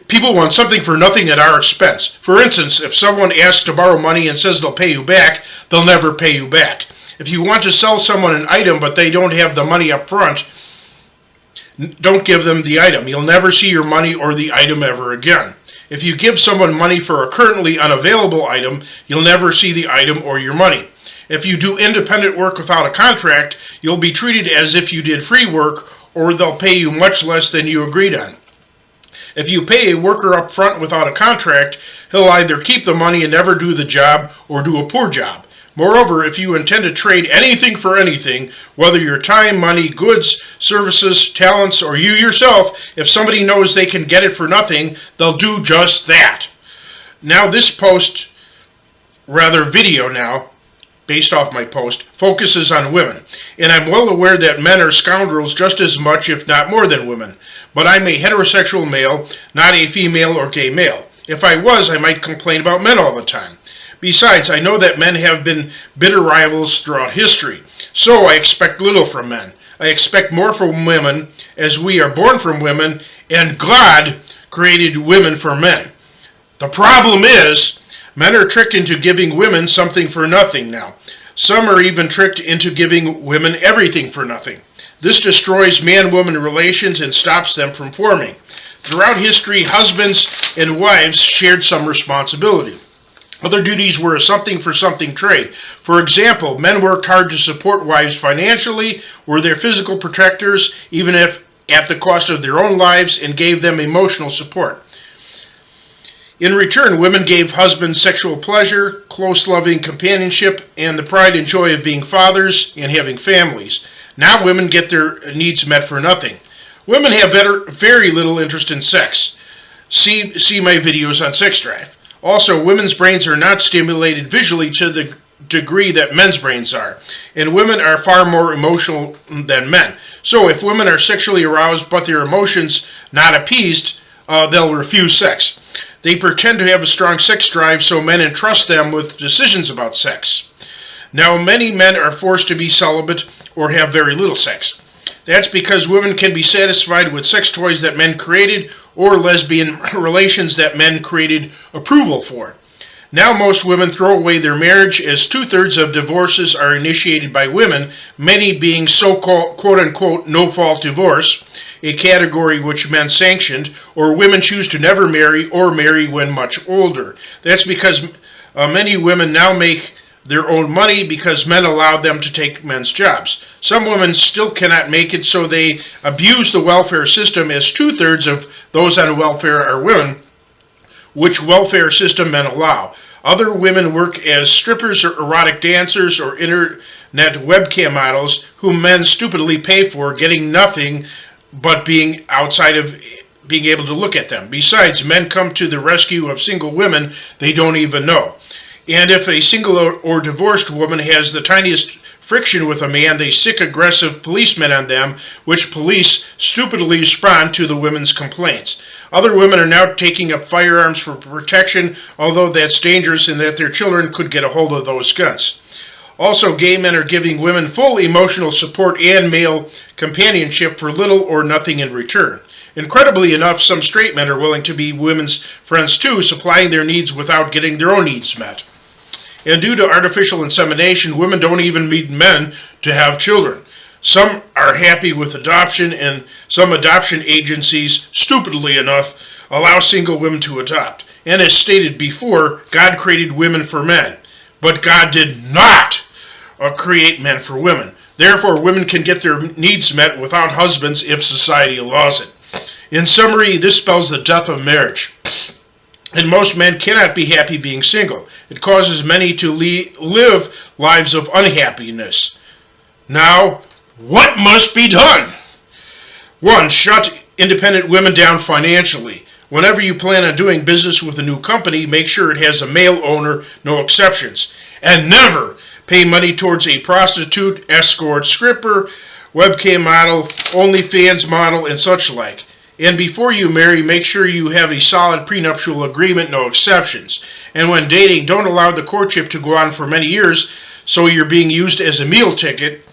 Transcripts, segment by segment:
People want something for nothing at our expense. For instance, if someone asks to borrow money and says they'll pay you back, they'll never pay you back. If you want to sell someone an item but they don't have the money up front, don't give them the item. You'll never see your money or the item ever again. If you give someone money for a currently unavailable item, you'll never see the item or your money. If you do independent work without a contract, you'll be treated as if you did free work, or they'll pay you much less than you agreed on. If you pay a worker up front without a contract, he'll either keep the money and never do the job or do a poor job. Moreover, if you intend to trade anything for anything, whether your time, money, goods, services, talents, or you yourself, if somebody knows they can get it for nothing, they'll do just that. Now this video now, based off my post, focuses on women. And I'm well aware that men are scoundrels just as much, if not more than women. But I'm a heterosexual male, not a female or gay male. If I was, I might complain about men all the time. Besides, I know that men have been bitter rivals throughout history, so I expect little from men. I expect more from women, as we are born from women, and God created women for men. The problem is, men are tricked into giving women something for nothing now. Some are even tricked into giving women everything for nothing. This destroys man-woman relations and stops them from forming. Throughout history, husbands and wives shared some responsibility. Other duties were a something-for-something trade. For example, men worked hard to support wives financially, were their physical protectors, even if at the cost of their own lives, and gave them emotional support. In return, women gave husbands sexual pleasure, close loving companionship, and the pride and joy of being fathers and having families. Now women get their needs met for nothing. Women have very little interest in sex. See my videos on sex drive. Also, women's brains are not stimulated visually to the degree that men's brains are, and women are far more emotional than men. So if women are sexually aroused but their emotions not appeased, they'll refuse sex. They pretend to have a strong sex drive, so men entrust them with decisions about sex. Now, many men are forced to be celibate or have very little sex. That's because women can be satisfied with sex toys that men created or lesbian relations that men created approval for. Now most women throw away their marriage, as 2/3 of divorces are initiated by women, many being so-called quote-unquote no-fault divorce, a category which men sanctioned, or women choose to never marry or marry when much older. That's because many women now make their own money because men allowed them to take men's jobs. Some women still cannot make it, so they abuse the welfare system, as 2/3 of those on welfare are women, which welfare system men allow. Other women work as strippers or erotic dancers or internet webcam models, whom men stupidly pay for, getting nothing but being outside of being able to look at them. Besides, men come to the rescue of single women they don't even know. And if a single or divorced woman has the tiniest friction with a man, they sick aggressive policemen on them, which police stupidly respond to the women's complaints. Other women are now taking up firearms for protection, although that's dangerous and that their children could get a hold of those guns. Also, gay men are giving women full emotional support and male companionship for little or nothing in return. Incredibly enough, some straight men are willing to be women's friends too, supplying their needs without getting their own needs met. And due to artificial insemination, women don't even need men to have children. Some are happy with adoption, and some adoption agencies, stupidly enough, allow single women to adopt. And as stated before, God created women for men, but God did not create men for women. Therefore, women can get their needs met without husbands if society allows it. In summary, this spells the death of marriage. And most men cannot be happy being single. It causes many to live lives of unhappiness. Now, what must be done? 1. Shut independent women down financially. Whenever you plan on doing business with a new company, make sure it has a male owner, no exceptions. And never pay money towards a prostitute, escort, stripper, webcam model, OnlyFans model, and such like. And before you marry, make sure you have a solid prenuptial agreement, no exceptions. And when dating, don't allow the courtship to go on for many years so you're being used as a meal ticket,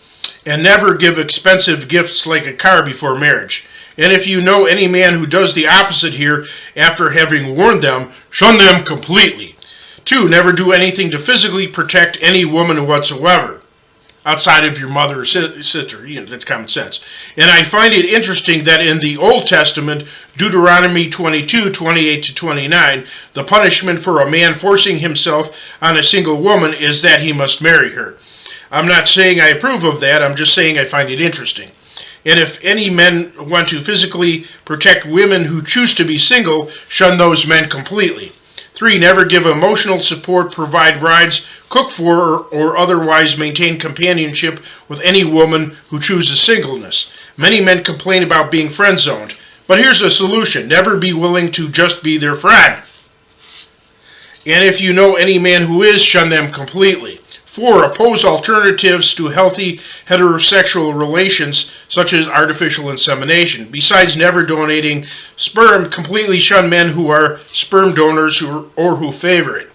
and never give expensive gifts like a car before marriage. And if you know any man who does the opposite here after having warned them, shun them completely. 2. Never do anything to physically protect any woman whatsoever, outside of your mother or sister. That's common sense. And I find it interesting that in the Old Testament, Deuteronomy 22:28-29, the punishment for a man forcing himself on a single woman is that he must marry her. I'm not saying I approve of that, I'm just saying I find it interesting. And if any men want to physically protect women who choose to be single, shun those men completely. 3. Never give emotional support, provide rides, cook for, or otherwise maintain companionship with any woman who chooses singleness. Many men complain about being friend-zoned, but here's a solution. Never be willing to just be their friend. And if you know any man who is, shun them completely. 4. Oppose alternatives to healthy heterosexual relations, such as artificial insemination. Besides never donating sperm, completely shun men who are sperm donors or who favor it.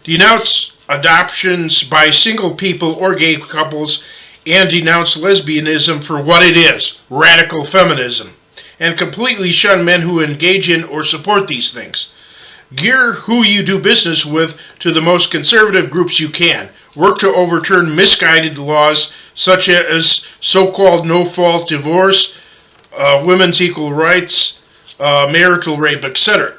Denounce adoptions by single people or gay couples, and denounce lesbianism for what it is, radical feminism. And completely shun men who engage in or support these things. Gear who you do business with to the most conservative groups you can. Work to overturn misguided laws such as so-called no-fault divorce, women's equal rights, marital rape, etc.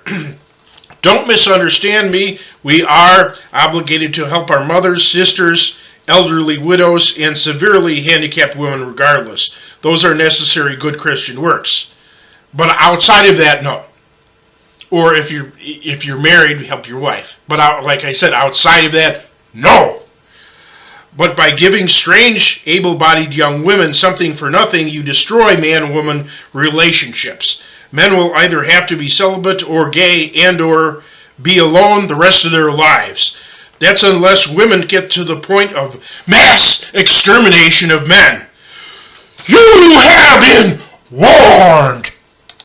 Don't misunderstand me. We are obligated to help our mothers, sisters, elderly widows, and severely handicapped women regardless. Those are necessary good Christian works. But outside of that, no. Or if you're married, help your wife. But like I said, outside of that, no. But by giving strange, able-bodied young women something for nothing, you destroy man-woman relationships. Men will either have to be celibate or gay and or be alone the rest of their lives. That's unless women get to the point of mass extermination of men. You have been warned!